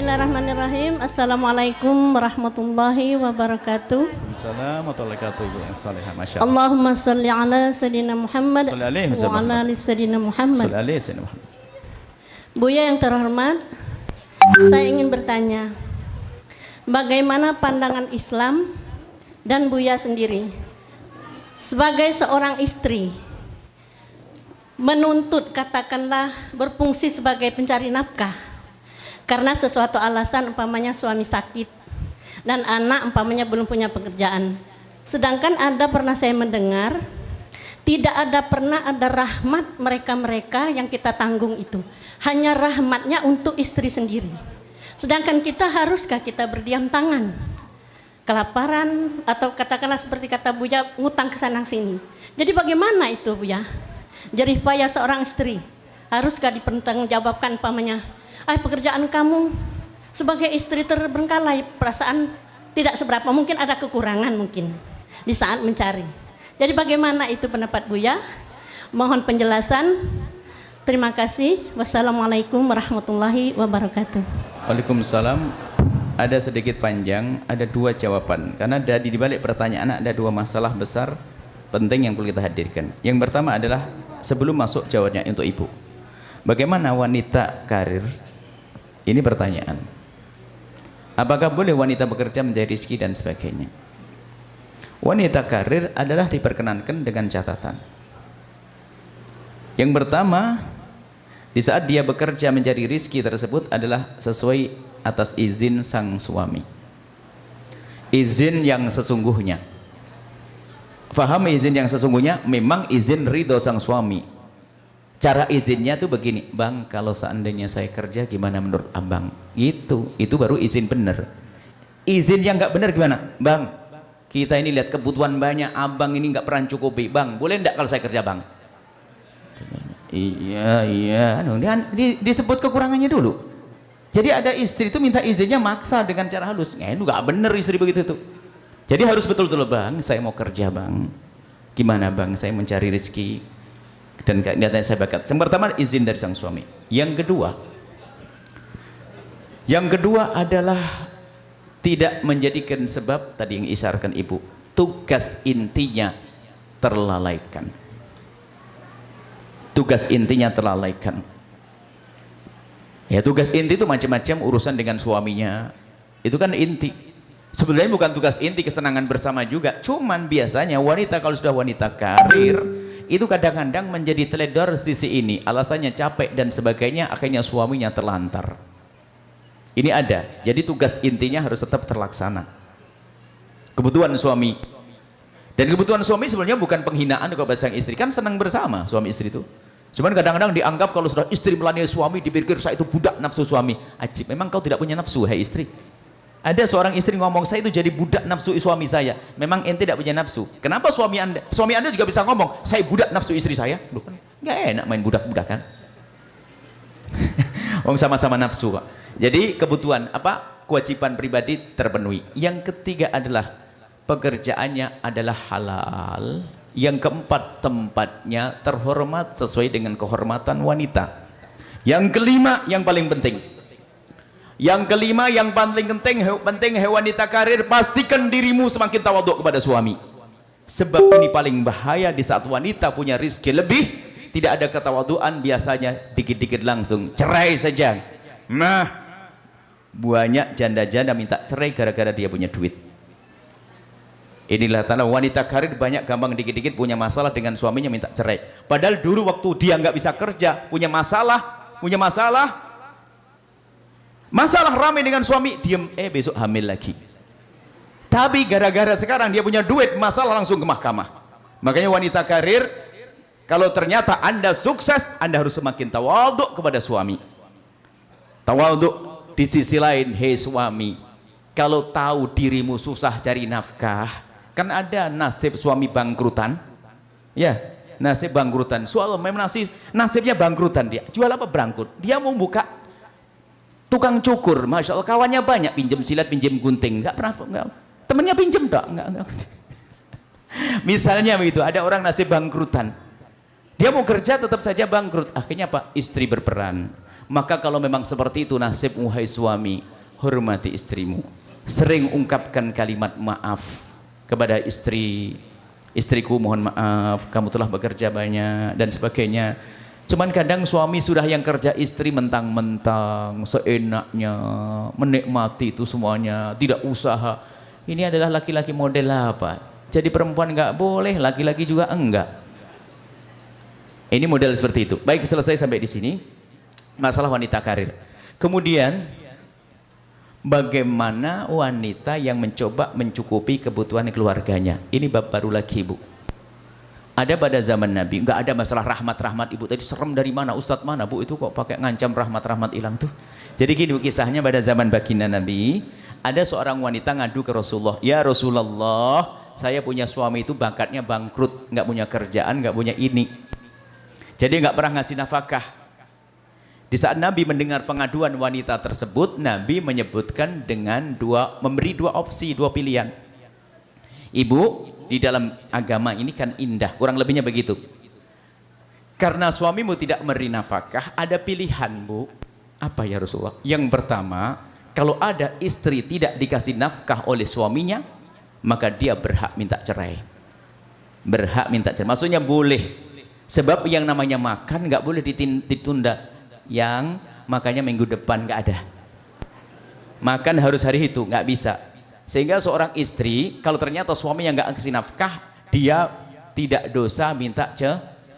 Bismillahirrahmanirrahim. Assalamualaikum warahmatullahi wabarakatuh. Waalaikumsalam warahmatullahi wabarakatuh. Ibu yang salihah, masya Allah. Allahumma salli ala Sayyidina Muhammad Salli alaihi wa ala ali Sayyidina Muhammad. Salli alaihi Sayyidina Muhammad. Buya yang terhormat, saya ingin bertanya, bagaimana pandangan Islam dan Buya sendiri sebagai seorang istri menuntut, katakanlah, berfungsi sebagai pencari nafkah karena sesuatu alasan, umpamanya suami sakit dan anak umpamanya belum punya pekerjaan. Sedangkan pernah saya mendengar tidak pernah ada rahmat mereka-mereka yang kita tanggung itu, hanya rahmatnya untuk istri sendiri. Sedangkan kita, haruskah kita berdiam tangan kelaparan atau katakanlah seperti kata Buya, ngutang ke sana sini? Jadi bagaimana itu Buya? Jerih payah seorang istri, haruskah dipertanggungjawabkan umpamanya, pekerjaan kamu sebagai istri terbengkalai, perasaan tidak seberapa, mungkin ada kekurangan mungkin di saat mencari. Jadi bagaimana itu pendapat Buya? Mohon penjelasan. Terima kasih. Wassalamualaikum warahmatullahi wabarakatuh. Waalaikumsalam. Ada sedikit panjang, ada dua jawaban. Karena di balik pertanyaan ada dua masalah besar penting yang perlu kita hadirkan. Yang pertama adalah sebelum masuk jawabannya untuk ibu. Bagaimana wanita karir? Ini pertanyaan. Apakah boleh wanita bekerja mencari rezeki dan sebagainya? Wanita karir adalah diperkenankan dengan catatan. Yang pertama, di saat dia bekerja mencari rezeki tersebut adalah sesuai atas izin sang suami. Izin yang sesungguhnya. Faham izin yang sesungguhnya? Memang izin ridho sang suami. Cara izinnya tuh begini, Bang, kalau seandainya saya kerja gimana menurut Abang? Itu baru izin bener. Izin yang nggak bener gimana? Bang, kita ini lihat kebutuhan banyak, Abang ini nggak pernah cukupi, Bang, boleh nggak kalau saya kerja, Bang? Iya, disebut kekurangannya dulu. Jadi ada istri itu minta izinnya maksa dengan cara halus. Itu nggak bener istri begitu tuh. Jadi harus betul-betul, Bang, saya mau kerja, Bang. Gimana, Bang, saya mencari rezeki dan niatnya saya bakat. Yang pertama izin dari sang suami. Yang kedua adalah tidak menjadikan sebab tadi yang isyaratkan ibu, tugas intinya terlalaikan. Tugas intinya terlalaikan. Ya, tugas inti itu macam-macam urusan dengan suaminya. Itu kan inti. Sebenarnya bukan tugas inti, kesenangan bersama juga. Cuman biasanya wanita kalau sudah wanita karir itu kadang-kadang menjadi teledor sisi ini, alasannya capek dan sebagainya, akhirnya suaminya terlantar. Ini ada. Jadi tugas intinya harus tetap terlaksana. Kebutuhan suami. Dan kebutuhan suami sebenarnya bukan penghinaan kepada sang istri, kan senang bersama suami istri itu. Cuman kadang-kadang dianggap kalau sudah istri melayani suami dipikir saya itu budak nafsu suami. Ajib, memang kau tidak punya nafsu, hai istri? Ada seorang istri ngomong, saya itu jadi budak nafsu suami saya. Memang ente tidak punya nafsu. Kenapa suami anda juga bisa ngomong, saya budak nafsu istri saya? Loh, kan nggak enak main budak-budakan. Wong sama-sama nafsu, Pak. Jadi kebutuhan kewajiban pribadi terpenuhi. Yang ketiga adalah pekerjaannya adalah halal. Yang keempat, tempatnya terhormat sesuai dengan kehormatan wanita. Yang kelima, yang paling penting. Yang kelima, yang paling penting wanita karir, pastikan dirimu semakin tawaduk kepada suami. Sebab ini paling bahaya di saat wanita punya rezeki lebih, tidak ada ketawaduan, biasanya dikit-dikit langsung cerai saja. Nah, banyak janda-janda minta cerai gara-gara dia punya duit. Inilah tanda wanita karir banyak gampang dikit-dikit punya masalah dengan suaminya minta cerai. Padahal dulu waktu dia nggak bisa kerja, punya masalah rame dengan suami, diem, besok hamil lagi. Tapi gara-gara sekarang dia punya duit, masalah langsung ke mahkamah. Makanya wanita karir, kalau ternyata anda sukses, anda harus semakin tawaduk kepada suami. Tawaduk. Di sisi lain, hei suami, kalau tahu dirimu susah cari nafkah, kan ada nasib suami bangkrutan, ya, nasib bangkrutan. Soal memang nasibnya bangkrutan, dia jual apa bangkrut, dia mau buka tukang cukur, masya Allah, kawannya banyak, pinjam silat, pinjam gunting, nggak pernah, temennya pinjam tak, nggak. Misalnya begitu, ada orang nasib bangkrutan, dia mau kerja tetap saja bangkrut, akhirnya istri berperan. Maka kalau memang seperti itu nasib wahai suami, hormati istrimu. Sering ungkapkan kalimat maaf kepada istriku, mohon maaf, kamu telah bekerja banyak dan sebagainya. Cuman kadang suami sudah yang kerja, istri mentang-mentang seenaknya menikmati itu semuanya, tidak usaha. Ini adalah laki-laki model apa? Jadi perempuan nggak boleh, laki-laki juga enggak. Ini model seperti itu. Baik, selesai sampai di sini masalah wanita karir. Kemudian bagaimana wanita yang mencoba mencukupi kebutuhan keluarganya? Ini bab baru lagi, Bu. Ada pada zaman Nabi, nggak ada masalah rahmat-rahmat. Ibu tadi serem dari mana, Ustadz mana, Bu, itu kok pakai ngancam rahmat-rahmat hilang tuh. Jadi gini kisahnya, pada zaman baginda Nabi, ada seorang wanita ngadu ke Rasulullah, ya Rasulullah, saya punya suami itu bakatnya bangkrut, nggak punya kerjaan, nggak punya ini, jadi nggak pernah ngasih nafkah. Di saat Nabi mendengar pengaduan wanita tersebut, Nabi menyebutkan dengan memberi dua opsi, dua pilihan. Ibu, di dalam agama ini kan indah, kurang lebihnya begitu. Karena suamimu tidak memberi nafkah, ada pilihan, Bu. Apa ya Rasulullah? Yang pertama, kalau ada istri tidak dikasih nafkah oleh suaminya, maka dia berhak minta cerai. Berhak minta cerai, maksudnya boleh. Sebab yang namanya makan nggak boleh ditunda. Yang makanya minggu depan nggak ada. Makan harus hari itu, nggak bisa. Sehingga seorang istri, kalau ternyata suami yang nggak kasih nafkah, dia tidak dosa minta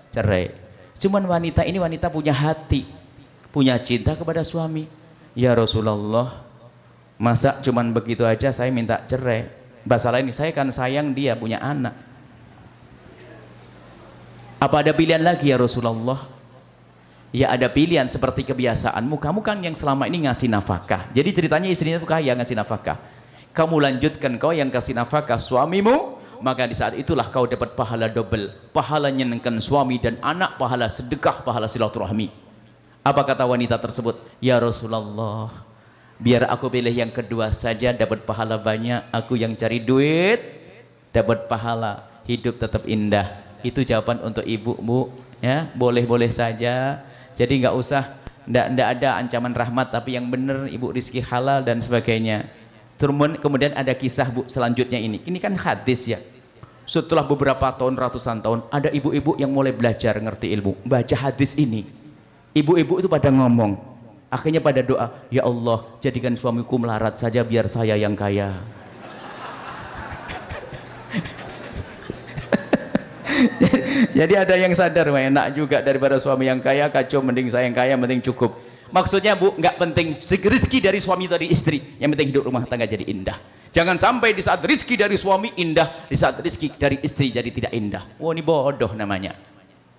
cerai. Cuman wanita ini wanita punya hati, punya cinta kepada suami. Ya Rasulullah, masa cuman begitu aja saya minta cerai? Bahasa lain, saya kan sayang dia, punya anak. Apa ada pilihan lagi ya Rasulullah? Ya ada pilihan, seperti kebiasaanmu, kamu kan yang selama ini ngasih nafkah. Jadi ceritanya istrinya itu kaya ngasih nafkah. Kamu lanjutkan, kau yang kasih nafkah suamimu, maka di saat itulah kau dapat pahala double. Pahala nyenengkan suami dan anak, pahala sedekah, pahala silaturahmi. Apa kata wanita tersebut? Ya Rasulullah, biar aku pilih yang kedua saja, dapat pahala banyak. Aku yang cari duit, dapat pahala, hidup tetap indah. Itu jawaban untuk ibu, Bu. Ya, boleh-boleh saja. Jadi nggak usah, ndak ada ancaman rahmat, tapi yang benar ibu rizki halal dan sebagainya. Kemudian ada kisah, Bu, selanjutnya ini. Ini kan hadis ya. Setelah beberapa tahun, ratusan tahun, ada ibu-ibu yang mulai belajar ngerti ilmu, baca hadis ini. Ibu-ibu itu pada ngomong, akhirnya pada doa, ya Allah, jadikan suamiku melarat saja biar saya yang kaya. Jadi ada yang sadar, enak juga daripada suami yang kaya, kacau, mending saya yang kaya, mending cukup. Maksudnya, Bu, nggak penting rezeki dari suami dari istri, yang penting hidup rumah tangga jadi indah. Jangan sampai di saat rezeki dari suami indah, di saat rezeki dari istri jadi tidak indah. Wah, ini bodoh namanya.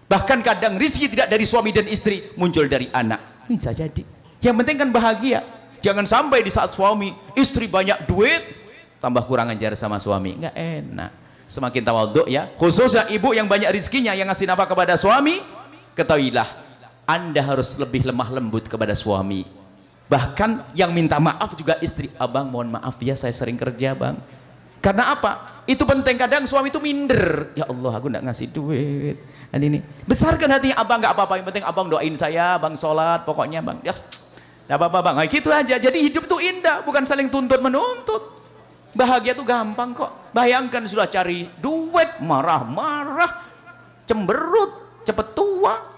Bahkan kadang rezeki tidak dari suami dan istri, muncul dari anak. Bisa jadi. Yang penting kan bahagia. Jangan sampai di saat suami, istri banyak duit, tambah kurang ajar sama suami. Nggak enak. Semakin tawaduk ya, khususnya ibu yang banyak rezekinya, yang ngasih nafkah kepada suami, ketahuilah Anda harus lebih lemah lembut kepada suami. Bahkan yang minta maaf juga istri. Abang mohon maaf ya, saya sering kerja bang. Karena apa? Itu penting. Kadang suami itu minder, ya Allah aku nggak ngasih duit. Dan ini besarkan hatinya, abang nggak apa-apa, yang penting abang doain saya, bang sholat, pokoknya bang ya nggak apa-apa bang. Nah, gitu aja. Jadi hidup itu indah, bukan saling tuntut menuntut. Bahagia tuh gampang kok. Bayangkan sudah cari duit, marah-marah, cemberut, cepet tua.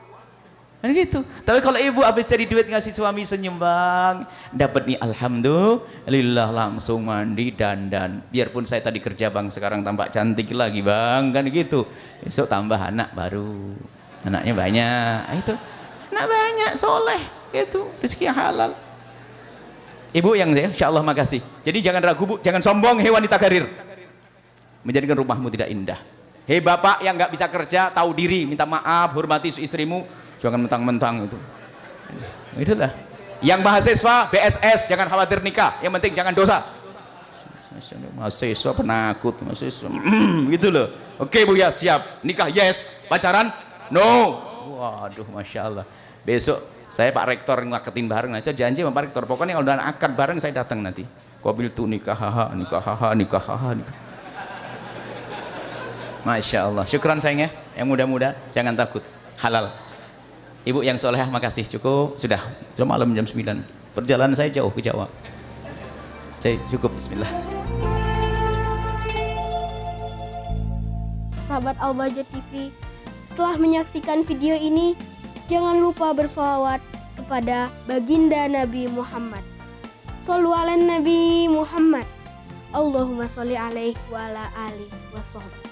Kan gitu. Tapi kalau ibu habis cari duit ngasih suami senyum, bang, dapat nih alhamdulillah, langsung mandi dandan. Biarpun saya tadi kerja bang, sekarang tampak cantik lagi bang, kan gitu. Besok tambah anak baru, anaknya banyak. Itu anak banyak, soleh, gitu, rezeki yang halal. Ibu yang saya, insya Allah makasih. Jadi jangan ragu, Bu, jangan sombong, hei wanita karir, menjadikan rumahmu tidak indah. Hei bapak yang nggak bisa kerja, tahu diri, minta maaf, hormati istrimu, jangan mentang-mentang itu. Itulah. Yang mahasiswa, BSS, jangan khawatir nikah, yang penting jangan dosa. Mahasiswa penakut, mahasiswa, gitu loh. Oke Bu ya, siap. Nikah yes, pacaran no. Waduh, masya Allah. Besok saya Pak Rektor ngaketin bareng, saya janji sama Pak Rektor, pokoknya kalau udah akad bareng saya datang nanti. Qabil tu nikah haha, nikah haha, nikah haha, nikah. Masya Allah. Syukran sayangnya, yang muda-muda jangan takut, halal. Ibu yang solehah makasih, cukup sudah malam jam 9. Perjalanan saya jauh ke Jawa. Saya cukup, bismillah. Sahabat Al-Bahjah TV, setelah menyaksikan video ini, jangan lupa bersolawat kepada baginda Nabi Muhammad. Shollu ala Nabi Muhammad. Allahumma sholli alaihi wa ala alihi wa sahbihi.